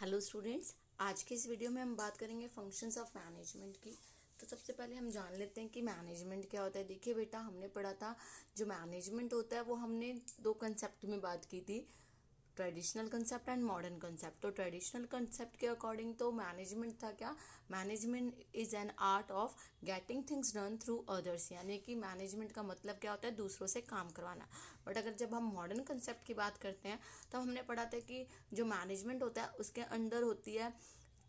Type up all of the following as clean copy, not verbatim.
Hello students, आज के इस वीडियो में हम बात करेंगे फंक्शंस ऑफ मैनेजमेंट की। तो सबसे पहले हम जान लेते हैं कि मैनेजमेंट क्या होता है। देखिए बेटा, हमने पढ़ा था जो मैनेजमेंट होता है वो हमने दो कंसेप्ट में बात की थी, traditional concept and modern concept. तो ट्रेडिशनल कंसेप्ट के अकॉर्डिंग तो मैनेजमेंट था क्या, management is an art of getting things done through others, यानी कि मैनेजमेंट का मतलब क्या होता है, दूसरों से काम करवाना। बट अगर जब हम मॉडर्न कंसेप्ट की बात करते हैं तो हमने पढ़ा था कि जो मैनेजमेंट होता है उसके अंदर होती है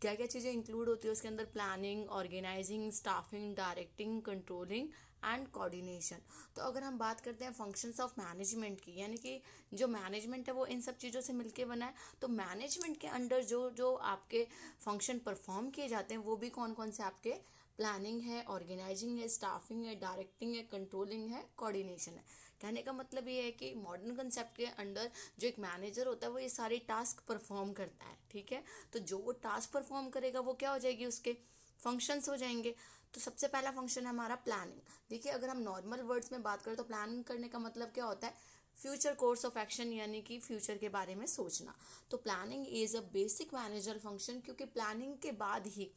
क्या क्या चीज़ें इंक्लूड होती है उसके अंदर, planning, organising, staffing, directing, controlling and coordination. तो अगर हम बात करते हैं फंक्शंस ऑफ मैनेजमेंट की, यानी कि जो मैनेजमेंट है वो इन सब चीज़ों से मिलके बना है। तो मैनेजमेंट के अंडर जो जो आपके फंक्शन परफॉर्म किए जाते हैं वो भी कौन कौन से आपके, प्लानिंग है, ऑर्गेनाइजिंग है, स्टाफिंग है, डायरेक्टिंग है, कंट्रोलिंग है, कोऑर्डिनेशन है। कहने का मतलब ये है कि मॉडर्न कंसेप्ट के अंडर जो एक मैनेजर होता है वो ये सारे टास्क परफॉर्म करता है। ठीक है, तो जो वो टास्क परफॉर्म करेगा वो क्या हो जाएगी, उसके फंक्शंस हो जाएंगे। तो सबसे पहला फंक्शन है हमारा प्लानिंग। देखिए, अगर हम नॉर्मल वर्ड्स में बात करें तो प्लानिंग करने का मतलब क्या होता है, फ्यूचर कोर्स ऑफ एक्शन, यानी कि फ्यूचर के बारे में सोचना। तो planning is a basic manager function, क्योंकि प्लानिंग के बाद ही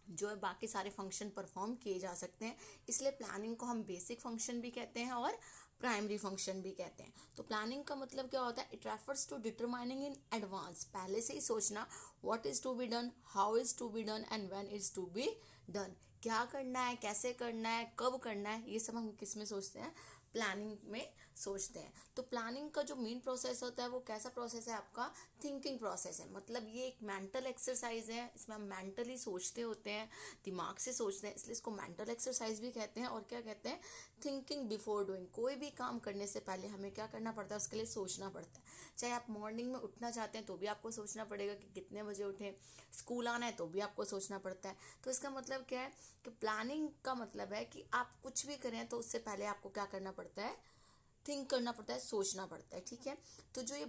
जो है बाकी सारे फंक्शन परफॉर्म किए जा सकते हैं। इसलिए प्लानिंग को हम बेसिक फंक्शन भी कहते हैं और प्राइमरी फंक्शन भी कहते हैं। तो प्लानिंग का मतलब क्या होता है, it refers to determining in advance, पहले से ही सोचना, what is to be done, how is to be done and when is to be done. क्या करना है, कैसे करना है, कब करना है, ये सब हम किस में सोचते हैं, प्लानिंग में सोचते हैं। तो प्लानिंग का जो मेन प्रोसेस होता है वो कैसा प्रोसेस है आपका, थिंकिंग प्रोसेस है। मतलब ये एक मेंटल एक्सरसाइज है, इसमें हम मेंटली सोचते होते हैं, दिमाग से सोचते हैं, इसलिए इसको मेंटल एक्सरसाइज भी कहते हैं। और क्या कहते हैं, थिंकिंग बिफोर डूइंग। कोई भी काम करने से पहले हमें क्या करना पड़ता है, उसके लिए सोचना पड़ता है। चाहे आप मॉर्निंग में उठना चाहते हैं तो भी आपको सोचना पड़ेगा कि कितने बजे उठें, स्कूल आना है तो भी आपको सोचना पड़ता है। तो इसका मतलब क्या है कि प्लानिंग का मतलब है कि आप कुछ भी करें तो उससे पहले आपको क्या करना पड़ता है, थिंक करना पड़ता है, सोचना पड़ता है। ठीक है, तो जो ये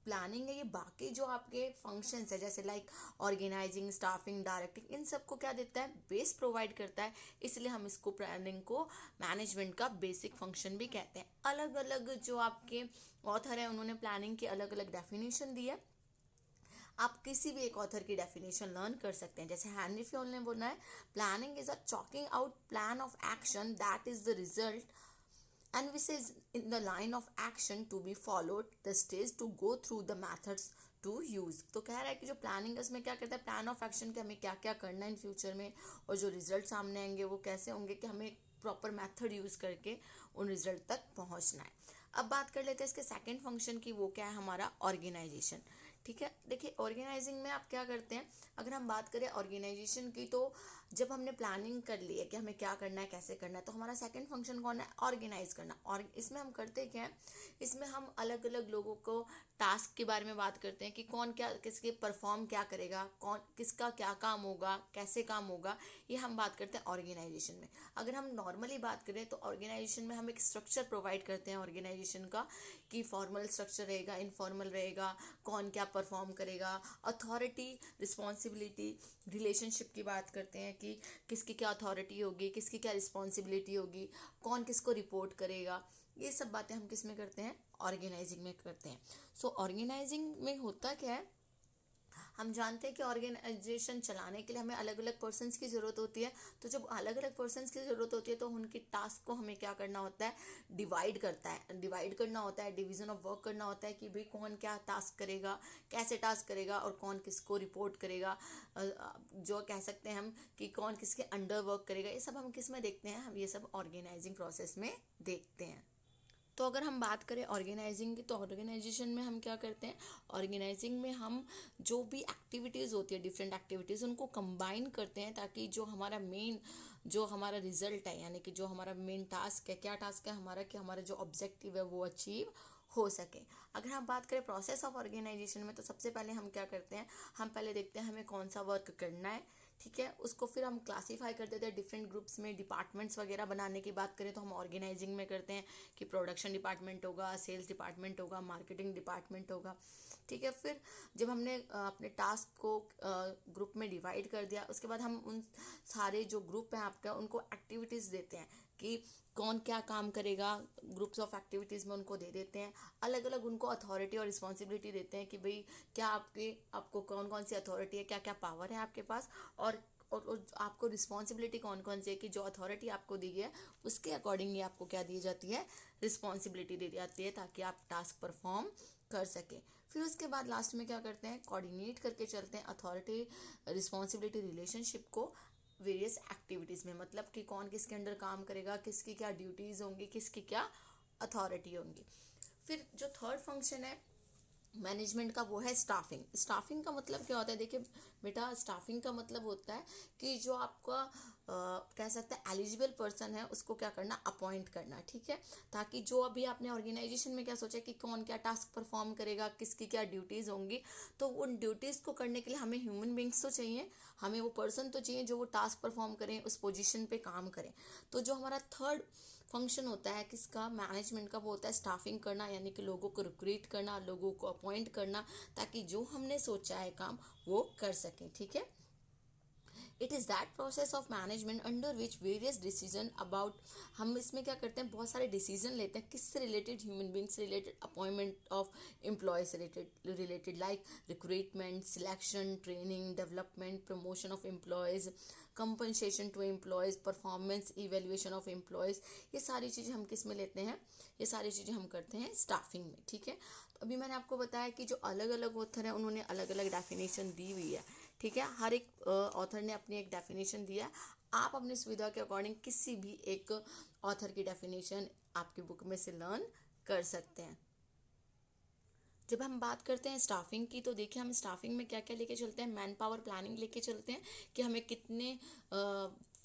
प्लानिंग है ये बाकी जो आपके फंक्शंस है जैसे लाइक ऑर्गेनाइजिंग, स्टाफिंग, डायरेक्टिंग, इन सबको क्या देता है, बेस प्रोवाइड करता है। इसलिए हम इसको, प्लानिंग को, मैनेजमेंट का बेसिक फंक्शन भी कहते हैं। अलग अलग जो आपके ऑथर है उन्होंने प्लानिंग की अलग अलग डेफिनेशन दी है। आप किसी भी एक ऑथर की डेफिनेशन लर्न कर सकते हैं। जैसे हेनरी फ्योल ने बोला है, planning is a choking out plan of action that is the result and which is in the line of action to be followed, the stage to go through, the methods to use। तो कह रहा है कि जो planning है उसमें क्या कहता है, प्लान ऑफ एक्शन के हमें क्या क्या करना है इन फ्यूचर में, और जो रिजल्ट सामने आएंगे वो कैसे होंगे कि हमें प्रॉपर मेथड यूज करके उन रिजल्ट तक पहुंचना है। अब बात कर लेते हैं इसके सेकंड फंक्शन की, वो क्या है हमारा, ऑर्गेनाइजेशन। ठीक है, देखिए ऑर्गेनाइजिंग में आप क्या करते हैं, अगर हम बात करें ऑर्गेनाइजेशन की, तो जब हमने प्लानिंग कर ली है कि हमें क्या करना है, कैसे करना है, तो हमारा सेकंड फंक्शन कौन है, ऑर्गेनाइज करना। और इसमें हम करते क्या है, इसमें हम अलग अलग लोगों को टास्क के बारे में बात करते हैं कि कौन क्या किसके परफॉर्म क्या करेगा, कौन किसका क्या काम होगा, कैसे काम होगा, ये हम बात करते हैं ऑर्गेनाइजेशन में। अगर हम नॉर्मली बात करें तो ऑर्गेनाइजेशन में हम एक स्ट्रक्चर प्रोवाइड करते हैं ऑर्गेनाइजेशन का, कि फॉर्मल स्ट्रक्चर रहेगा, इनफॉर्मल रहेगा, कौन क्या परफॉर्म करेगा, अथॉरिटी, रिस्पॉन्सिबिलिटी, रिलेशनशिप की बात करते हैं कि किसकी क्या अथॉरिटी होगी, किसकी क्या रिस्पॉन्सिबिलिटी होगी, कौन किसको रिपोर्ट करेगा। ये सब बातें हम किस में करते हैं, ऑर्गेनाइजिंग में करते हैं। सो ऑर्गेनाइजिंग में होता क्या है, हम जानते हैं कि ऑर्गेनाइजेशन चलाने के लिए हमें अलग अलग पर्सन्स की ज़रूरत होती है। तो जब अलग अलग पर्सन्स की ज़रूरत होती है तो उनकी टास्क को हमें क्या करना होता है, डिवाइड करना होता है, डिवीजन ऑफ वर्क करना होता है कि भाई कौन क्या टास्क करेगा, कैसे टास्क करेगा, और कौन किसको रिपोर्ट करेगा। जो कह सकते हैं हम कि कौन किसके अंडर वर्क करेगा, ये सब हम किस में देखते हैं, हम ये सब ऑर्गेनाइजिंग प्रोसेस में देखते हैं। तो अगर हम बात करें ऑर्गेनाइजिंग की, तो ऑर्गेनाइजेशन में हम क्या करते हैं, ऑर्गेनाइजिंग में हम जो भी एक्टिविटीज़ होती है, डिफरेंट एक्टिविटीज़, उनको कंबाइन करते हैं ताकि जो हमारा मेन, जो हमारा रिजल्ट है, यानी कि जो हमारा मेन टास्क है, क्या टास्क है हमारा, कि हमारा जो ऑब्जेक्टिव है वो अचीव हो सके। अगर हम बात करें प्रोसेस ऑफ ऑर्गेनाइजेशन में, तो सबसे पहले हम क्या करते हैं, हम पहले देखते हैं हमें कौन सा वर्क करना है। ठीक है, उसको फिर हम क्लासीफाई कर देते हैं डिफरेंट ग्रुप्स में। डिपार्टमेंट्स वगैरह बनाने की बात करें तो हम ऑर्गेनाइजिंग में करते हैं कि प्रोडक्शन डिपार्टमेंट होगा, सेल्स डिपार्टमेंट होगा, मार्केटिंग डिपार्टमेंट होगा। ठीक है, फिर जब हमने अपने टास्क को ग्रुप में डिवाइड कर दिया, उसके बाद हम उन सारे जो ग्रुप हैं आपका, उनको एक्टिविटीज़ देते हैं कि कौन क्या काम करेगा, ग्रुप्स ऑफ एक्टिविटीज़ में उनको दे देते हैं, अलग अलग उनको अथॉरिटी और रिस्पॉन्सिबिलिटी देते हैं कि भाई क्या आपको कौन कौन सी अथॉरिटी है, क्या क्या पावर है आपके पास, और आपको रिस्पॉन्सिबिलिटी कौन कौन सी है कि जो अथॉरिटी आपको दी है उसके अकॉर्डिंगली आपको क्या दी जाती है, रिस्पॉन्सिबिलिटी दी जाती है, ताकि आप टास्क परफॉर्म कर सकें। फिर उसके बाद लास्ट में क्या करते हैं, कोऑर्डिनेट करके चलते हैं अथॉरिटी रिस्पॉन्सिबिलिटी रिलेशनशिप को वेरियस एक्टिविटीज़ में, मतलब कि कौन किसके अंडर काम करेगा, किसकी क्या ड्यूटीज़ होंगी, किसकी क्या अथॉरिटी होंगी। फिर जो थर्ड फंक्शन है मैनेजमेंट का वो है स्टाफिंग। स्टाफिंग का मतलब क्या होता है, देखिए बेटा, स्टाफिंग का मतलब होता है कि जो आपका कह सकते हैं एलिजिबल पर्सन है उसको क्या करना, अपॉइंट करना, ठीक है, ताकि जो अभी आपने ऑर्गेनाइजेशन में क्या सोचा कि कौन क्या टास्क परफॉर्म करेगा, किसकी क्या ड्यूटीज़ होंगी, तो उन ड्यूटीज़ को करने के लिए हमें ह्यूमन बींग्स तो चाहिए, हमें वो पर्सन तो चाहिए जो वो टास्क परफॉर्म करें, उस पोजीशन पे काम करें। तो जो हमारा थर्ड फंक्शन होता है किसका, मैनेजमेंट का, वो होता है स्टाफिंग करना, यानी कि लोगों को रिक्रूट करना, लोगों को अपॉइंट करना, ताकि जो हमने सोचा है काम वो कर सकें, ठीक है। It is that process of management under which various decision about, हम इसमें क्या करते हैं, बहुत सारे डिसीजन लेते हैं, किससे related, human beings related, appointment of employees related like recruitment, selection, training, development, promotion of employees, compensation to employees, performance evaluation of employees, ये सारी चीज़ें हम किस में लेते हैं, ये सारी चीज़ें हम करते हैं स्टाफिंग में, ठीक है। तो अभी मैंने आपको बताया कि जो अलग अलग ऑथर हैं उन्होंने अलग अलग डेफिनेशन दी हुई है, ठीक है, हर एक ऑथर ने अपनी एक डेफिनेशन दिया है। आप अपनी सुविधा के अकॉर्डिंग किसी भी एक ऑथर की डेफिनेशन आपकी बुक में से लर्न कर सकते हैं। जब हम बात करते हैं स्टाफिंग की, तो देखिए हम स्टाफिंग में क्या क्या लेके चलते हैं, मैन पावर प्लानिंग लेके चलते हैं कि हमें कितने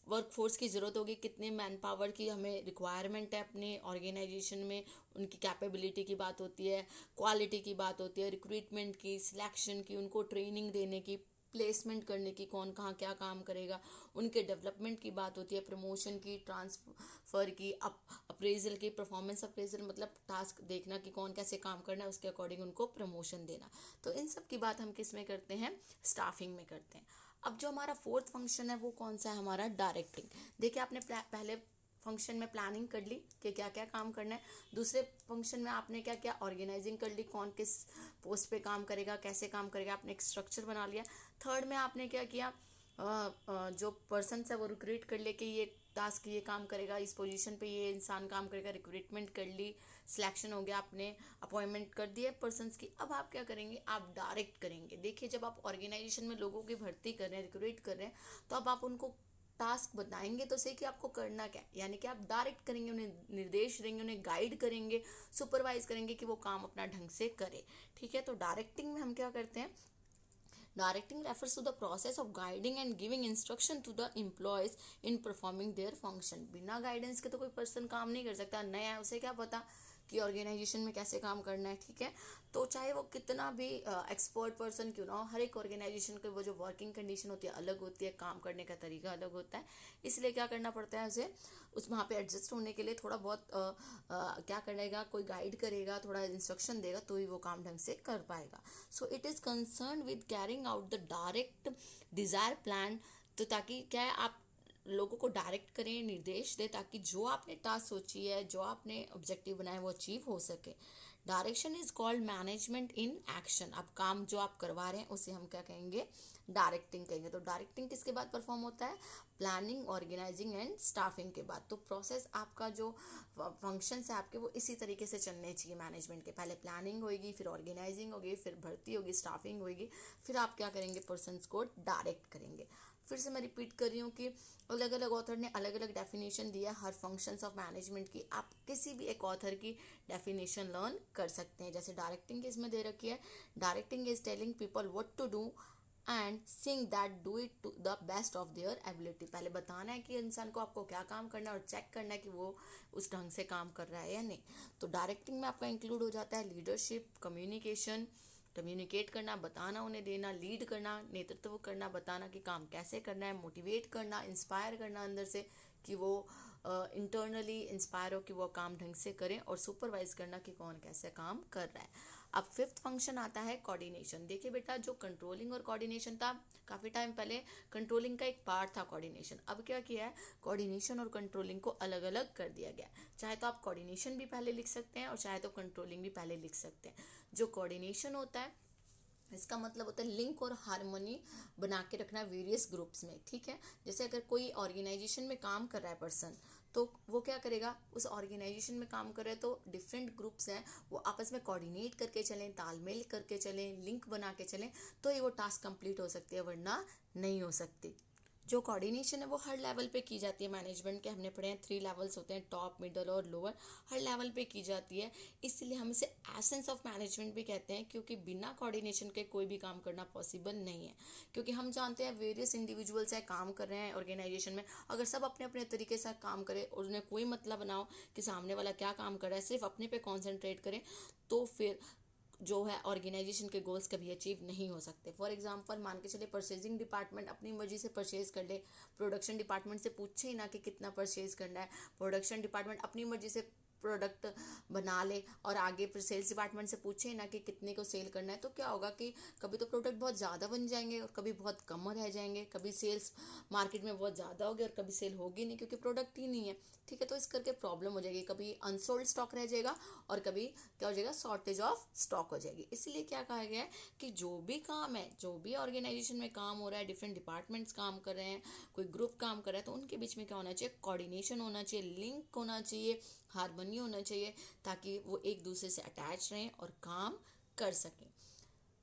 वर्कफोर्स की ज़रूरत होगी, कितने मैन पावर की हमें रिक्वायरमेंट है अपने ऑर्गेनाइजेशन में, उनकी कैपेबिलिटी की बात होती है, क्वालिटी की बात होती है, रिक्रूटमेंट की, सिलेक्शन की, उनको ट्रेनिंग देने की, प्लेसमेंट करने की, कौन कहाँ क्या काम करेगा, उनके डेवलपमेंट की बात होती है, प्रमोशन की, ट्रांसफ़र की, अप्रेजल की, परफॉर्मेंस अप्रेजल मतलब टास्क देखना कि कौन कैसे काम करना है, उसके अकॉर्डिंग उनको प्रमोशन देना। तो इन सब की बात हम किस में करते हैं, स्टाफिंग में करते हैं। अब जो हमारा फोर्थ फंक्शन है वो कौन सा है, हमारा डायरेक्टिंग। देखिए आपने पहले फंक्शन में प्लानिंग कर ली कि क्या क्या काम करना है, दूसरे फंक्शन में आपने क्या क्या ऑर्गेनाइजिंग कर ली, कौन किस पोस्ट पे काम करेगा, कैसे काम करेगा, आपने एक स्ट्रक्चर बना लिया। थर्ड में आपने क्या किया, जो पर्सन है वो रिक्रूट कर ले कि ये टास्क ये काम करेगा, इस पोजीशन पे ये इंसान काम करेगा, रिक्रूटमेंट कर ली, सिलेक्शन हो गया, आपने अपॉइंटमेंट कर दिए पर्सन्स की। अब आप क्या करेंगे, आप डायरेक्ट करेंगे। देखिए जब आप ऑर्गेनाइजेशन में लोगों की भर्ती कर रहे हैं, रिक्रूट कर रहे हैं, तो अब आप उनको टास्क बताएंगे तो सही कि आपको करना क्या है, यानी कि आप डायरेक्ट करेंगे, उन्हें निर्देश देंगे, उन्हें गाइड करेंगे, सुपरवाइज करेंगे कि वो काम अपना ढंग से करे, ठीक है। तो डायरेक्टिंग में हम क्या करते हैं, directing refers to the process of guiding and giving instruction to the employees in performing their function। बिना गाइडेंस के तो कोई पर्सन काम नहीं कर सकता, नया है उसे क्या पता कि ऑर्गेनाइजेशन में कैसे काम करना है, ठीक है। तो चाहे वो कितना भी एक्सपर्ट पर्सन क्यों ना हो, हर एक ऑर्गेनाइजेशन की वो जो वर्किंग कंडीशन होती है अलग होती है, काम करने का तरीका अलग होता है, इसलिए क्या करना पड़ता है उसे उस वहाँ पे एडजस्ट होने के लिए थोड़ा बहुत क्या करेगा, कोई गाइड करेगा, थोड़ा इंस्ट्रक्शन देगा, तो ही वो काम ढंग से कर पाएगा। So it is concern with carrying out the direct desire plan. तो ताकि क्या है, आप लोगों को डायरेक्ट करें, निर्देश दें, ताकि जो आपने टास्क सोची है, जो आपने ऑब्जेक्टिव बनाया है वो अचीव हो सके। Direction is called management in action. अब काम जो आप करवा रहे हैं उसे हम क्या कहेंगे, डायरेक्टिंग कहेंगे। तो डायरेक्टिंग किसके बाद परफॉर्म होता है, प्लानिंग, ऑर्गेनाइजिंग एंड स्टाफिंग के बाद। तो प्रोसेस आपका जो फंक्शंस है आपके वो इसी तरीके से चलने चाहिए मैनेजमेंट के, पहले प्लानिंग होगी, फिर ऑर्गेनाइजिंग होगी, फिर भर्ती होगी, स्टाफिंग होगी, फिर आप क्या करेंगे, पर्सन्स को डायरेक्ट करेंगे। फिर से मैं रिपीट कर रही हूँ कि अलग अलग ऑथर ने अलग अलग डेफिनेशन दिया हर फंक्शंस ऑफ मैनेजमेंट की। आप किसी भी एक ऑथर की डेफिनेशन लर्न कर सकते हैं। जैसे डायरेक्टिंग इसमें दे रखी है, directing is telling people what to do and seeing that do it to the best of their ability. पहले बताना है कि इंसान को आपको क्या काम करना है और चेक करना है कि वो उस ढंग से काम कर रहा है या नहीं। तो डायरेक्टिंग में आपका इंक्लूड हो जाता है लीडरशिप, कम्युनिकेशन, कम्युनिकेट करना, बताना, उन्हें देना, लीड करना, नेतृत्व करना, बताना कि काम कैसे करना है, मोटिवेट करना, इंस्पायर करना अंदर से कि वो इंटरनली इंस्पायर हो कि वो काम ढंग से करें, और सुपरवाइज करना कि कौन कैसे काम कर रहा है। अब फिफ्थ फंक्शन आता है कोऑर्डिनेशन। देखिए बेटा, जो कंट्रोलिंग और कोऑर्डिनेशन था, काफ़ी टाइम पहले कंट्रोलिंग का एक पार्ट था कोऑर्डिनेशन। अब क्या किया है, कोऑर्डिनेशन और कंट्रोलिंग को अलग अलग कर दिया गया। चाहे तो आप कोऑर्डिनेशन भी पहले लिख सकते हैं और चाहे तो कंट्रोलिंग भी पहले लिख सकते हैं। जो कोऑर्डिनेशन होता है, इसका मतलब होता है लिंक और हार्मोनी बना के रखना वेरियस ग्रुप्स में, ठीक है। जैसे अगर कोई ऑर्गेनाइजेशन में काम कर रहा है पर्सन, तो वो क्या करेगा, उस ऑर्गेनाइजेशन में काम कर रहे हैं तो डिफरेंट ग्रुप्स हैं, वो आपस में कोऑर्डिनेट करके चलें, तालमेल करके चलें, लिंक बना के चलें, तो ये वो टास्क कंप्लीट हो सकती है, वरना नहीं हो सकती। जो कोऑर्डिनेशन है वो हर लेवल पे की जाती है। मैनेजमेंट के हमने पढ़े हैं 3 लेवल्स होते हैं, टॉप, मिडल और लोअर। हर लेवल पे की जाती है, इसलिए हम इसे एसेंस ऑफ मैनेजमेंट भी कहते हैं, क्योंकि बिना कोऑर्डिनेशन के कोई भी काम करना पॉसिबल नहीं है। क्योंकि हम जानते हैं वेरियस इंडिविजुअल्स है, काम कर रहे हैं ऑर्गेनाइजेशन में, अगर सब अपने अपने तरीके से काम करें और उन्हें कोई मतलब ना हो कि सामने वाला क्या काम कर रहा है, सिर्फ अपने पे कॉन्सेंट्रेट करें, तो फिर जो है ऑर्गेनाइजेशन के गोल्स कभी अचीव नहीं हो सकते। फॉर एग्जांपल मान के चले परचेजिंग डिपार्टमेंट अपनी मर्जी से परचेज कर ले, प्रोडक्शन डिपार्टमेंट से पूछे ही ना कि कितना परचेज करना है, प्रोडक्शन डिपार्टमेंट अपनी मर्जी से प्रोडक्ट बना ले और आगे फिर सेल्स डिपार्टमेंट से पूछे ना कि कितने को सेल करना है, तो क्या होगा कि कभी तो प्रोडक्ट बहुत ज़्यादा बन जाएंगे और कभी बहुत कम रह जाएंगे, कभी सेल्स मार्केट में बहुत ज़्यादा होगी और कभी सेल होगी नहीं क्योंकि प्रोडक्ट ही नहीं है, ठीक है। तो इस करके प्रॉब्लम हो जाएगी, कभी अनसोल्ड स्टॉक रह जाएगा और कभी क्या हो जाएगा, शॉर्टेज ऑफ स्टॉक हो जाएगी। इसलिए क्या कहा गया है कि जो भी काम है, जो भी ऑर्गेनाइजेशन में काम हो रहा है, डिफरेंट डिपार्टमेंट्स काम कर रहे हैं, कोई ग्रुप काम कर रहा है, तो उनके बीच में क्या होना चाहिए, कोऑर्डिनेशन होना चाहिए, लिंक होना चाहिए, हार्मनी होना चाहिए, ताकि वो एक दूसरे से अटैच रहें और काम कर सकें,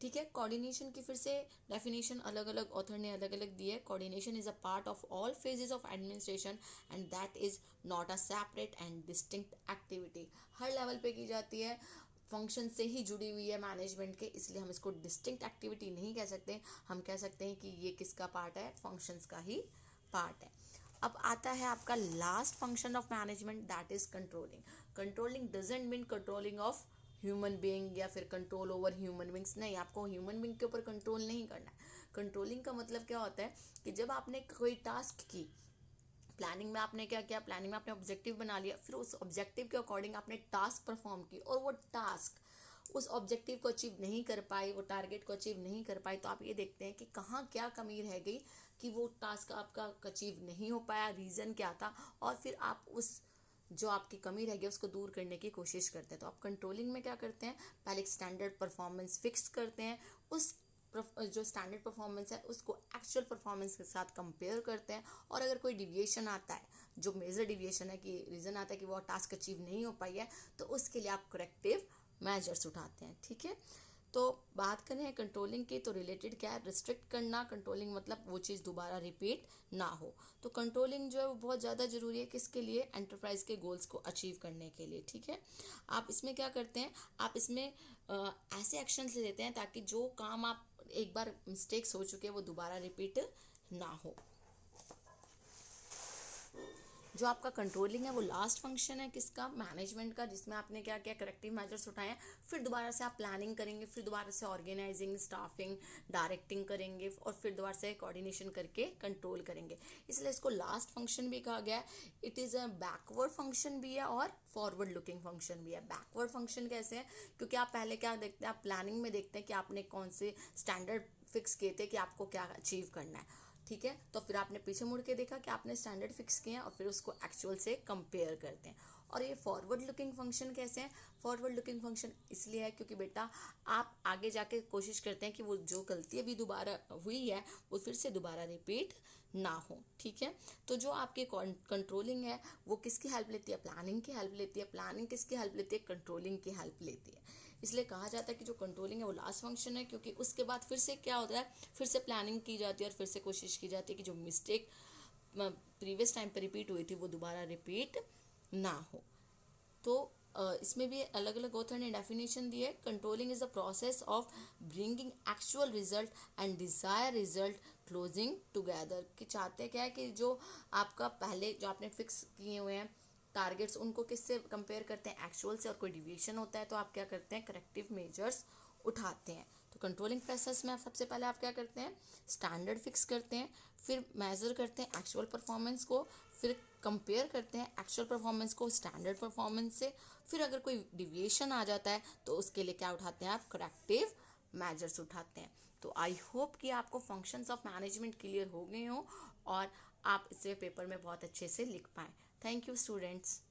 ठीक है। कोऑर्डिनेशन की फिर से डेफिनेशन अलग अलग ऑथर ने अलग अलग दी है। Coordination is a part of all phases of administration and that is not a separate and distinct activity. Her level पे की जाती है, फंक्शन से ही जुड़ी हुई है मैनेजमेंट के, इसलिए हम इसको डिस्टिंक्ट एक्टिविटी नहीं कह सकते, हम कह सकते हैं कि ये किसका पार्ट है, फंक्शंस का ही पार्ट है। अब आता है आपका last function of management, that is controlling. Controlling doesn't mean controlling of human being या फिर कंट्रोल ओवर ह्यूमन बींग्स, नहीं, आपको ह्यूमन बीइंग के ऊपर कंट्रोल नहीं करना है। कंट्रोलिंग का मतलब क्या होता है कि जब आपने कोई टास्क की, प्लानिंग में आपने क्या किया, प्लानिंग में आपने ऑब्जेक्टिव बना लिया, फिर उस ऑब्जेक्टिव के अकॉर्डिंग आपने टास्क परफॉर्म की और वो टास्क उस ऑब्जेक्टिव को अचीव नहीं कर पाई, वो टारगेट को अचीव नहीं कर पाई, तो आप ये देखते हैं कि कहाँ क्या कमी रह गई कि वो टास्क आपका अचीव नहीं हो पाया, रीज़न क्या था, और फिर आप उस जो आपकी कमी रह गई उसको दूर करने की कोशिश करते हैं। तो आप कंट्रोलिंग में क्या करते हैं, पहले एक स्टैंडर्ड परफॉर्मेंस फिक्स करते हैं, उस जो स्टैंडर्ड परफॉर्मेंस है उसको एक्चुअल परफॉर्मेंस के साथ कंपेयर करते हैं, और अगर कोई डिविएशन आता है, जो मेजर डिविएशन है कि रीज़न आता है कि वो टास्क अचीव नहीं हो पाई है, तो उसके लिए आप करेक्टिव मेजर्स उठाते हैं, ठीक है। तो बात करें कंट्रोलिंग की, तो रिलेटेड क्या है, रिस्ट्रिक्ट करना। कंट्रोलिंग मतलब वो चीज़ दोबारा रिपीट ना हो। तो कंट्रोलिंग जो है वो बहुत ज़्यादा ज़रूरी है, किसके लिए, एंटरप्राइज के गोल्स को अचीव करने के लिए, ठीक है। आप इसमें क्या करते हैं, आप इसमें ऐसे एक्शंस लेते हैं ताकि जो काम आप एक बार मिस्टेक्स हो चुके हैं वो दोबारा रिपीट ना हो। जो आपका कंट्रोलिंग है वो लास्ट फंक्शन है किसका, मैनेजमेंट का, जिसमें आपने क्या किया, करेक्टिव मेजर्स उठाए हैं, फिर दोबारा से आप प्लानिंग करेंगे, फिर दोबारा से ऑर्गेनाइजिंग, स्टाफिंग, डायरेक्टिंग करेंगे और फिर दोबारा से कोऑर्डिनेशन करके कंट्रोल करेंगे, इसलिए इसको लास्ट फंक्शन भी कहा गया है। It is a backward function भी है और फॉरवर्ड लुकिंग फंक्शन भी है। बैकवर्ड फंक्शन कैसे है, क्योंकि आप पहले क्या देखते हैं, आप प्लानिंग में देखते हैं कि आपने कौन से स्टैंडर्ड फिक्स किए थे कि आपको क्या अचीव करना है, ठीक है। तो फिर आपने पीछे मुड़ के देखा कि आपने स्टैंडर्ड फिक्स किए हैं और फिर उसको एक्चुअल से कंपेयर करते हैं। और ये फॉरवर्ड लुकिंग फंक्शन कैसे हैं, फॉरवर्ड लुकिंग फंक्शन इसलिए है क्योंकि बेटा आप आगे जाके कोशिश करते हैं कि वो जो गलती अभी दोबारा हुई है वो फिर से दोबारा रिपीट ना हो, ठीक है। तो जो आपकी कंट्रोलिंग है वो किसकी हेल्प लेती है, प्लानिंग की हेल्प लेती है। प्लानिंग किसकी हेल्प लेती है, कंट्रोलिंग की हेल्प लेती है। इसलिए कहा जाता है कि जो कंट्रोलिंग है वो लास्ट फंक्शन है, क्योंकि उसके बाद फिर से क्या होता है, फिर से प्लानिंग की जाती है और फिर से कोशिश की जाती है कि जो मिस्टेक प्रीवियस टाइम पर रिपीट हुई थी वो दोबारा रिपीट ना हो। तो इसमें भी अलग अलग ऑथर ने डेफिनेशन दी है। Controlling is the process of bringing actual result and desire result closing together, कि चाहते क्या है कि जो आपका पहले जो आपने फिक्स किए हुए हैं टारगेट्स, उनको किससे कंपेयर करते हैं, एक्चुअल से, और कोई डिविएशन होता है तो आप क्या करते हैं, करेक्टिव मेजर्स उठाते हैं। तो कंट्रोलिंग प्रोसेस में सबसे पहले आप क्या करते हैं, स्टैंडर्ड फिक्स करते हैं, फिर मेजर करते हैं एक्चुअल परफॉर्मेंस को, फिर कंपेयर करते हैं एक्चुअल परफॉर्मेंस को स्टैंडर्ड परफॉर्मेंस से। फिर अगर कोई डिविएशन आ जाता है तो उसके लिए क्या उठाते हैं आप, करेक्टिव मेजर्स उठाते हैं। तो आई होप कि आपको फंक्शंस ऑफ मैनेजमेंट क्लियर हो गए हो और आप इसे पेपर में बहुत अच्छे से लिख पाएँ। Thank you students.